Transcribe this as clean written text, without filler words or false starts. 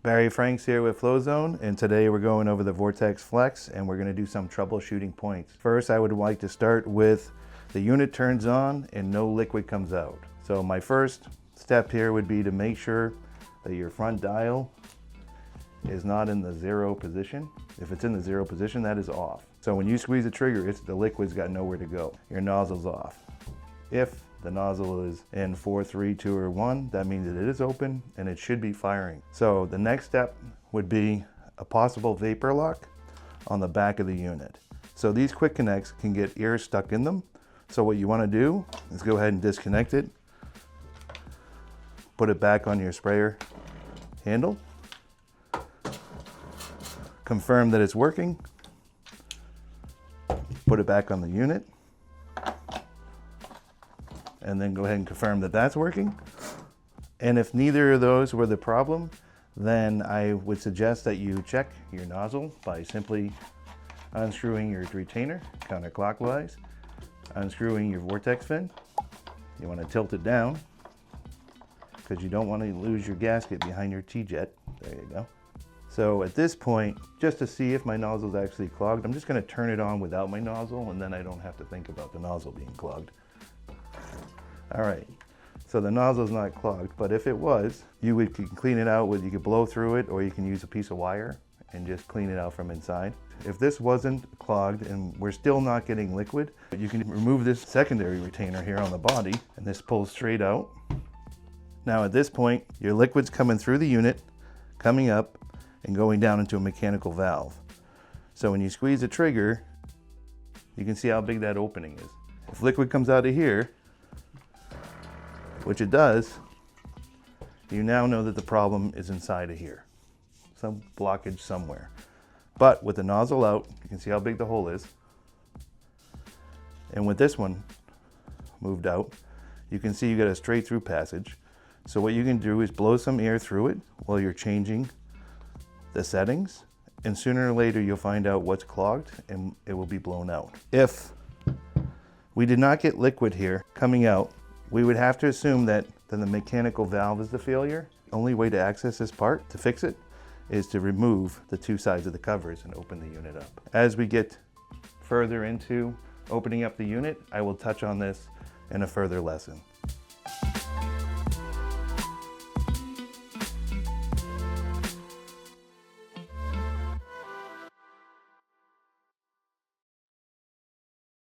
Barry Franks here with FlowZone, and today we're going over the Vortex Flex and we're going to do some troubleshooting points. First, I would like to start with the unit turns on and no liquid comes out. So my first step here would be to make sure that your front dial is not in the zero position. If it's in the zero position, that is off. So when you squeeze the trigger, the liquid's got nowhere to go. Your nozzle's off. If the nozzle is in 4, 3, 2, or 1, that means that it is open and it should be firing. So the next step would be a possible vapor lock on the back of the unit. So these quick connects can get air stuck in them. So what you want to do is go ahead and disconnect it, put it back on your sprayer handle, confirm that it's working, put it back on the unit, and then go ahead and confirm that that's working. And if neither of those were the problem, then I would suggest that you check your nozzle by simply unscrewing your retainer counterclockwise, unscrewing your vortex fin. You want to tilt it down because you don't want to lose your gasket behind your T-jet. There you go. So at this point, just to see if my nozzle is actually clogged, I'm just going to turn it on without my nozzle, and then I don't have to think about the nozzle being clogged. All right, so the nozzle's not clogged, but if it was, you can clean it out with, you could blow through it, or you can use a piece of wire and just clean it out from inside. If this wasn't clogged and we're still not getting liquid, you can remove this secondary retainer here on the body, and this pulls straight out. Now at this point, your liquid's coming through the unit, coming up, and going down into a mechanical valve. So when you squeeze the trigger, you can see how big that opening is. If liquid comes out of here, which it does, you now know that the problem is inside of here. Some blockage somewhere. But with the nozzle out, you can see how big the hole is. And with this one moved out, you can see you got a straight through passage. So what you can do is blow some air through it while you're changing the settings, and sooner or later you'll find out what's clogged and it will be blown out. If we did not get liquid here coming out, we would have to assume that the mechanical valve is the failure. Only way to access this part, to fix it, is to remove the two sides of the covers and open the unit up. As we get further into opening up the unit, I will touch on this in a further lesson.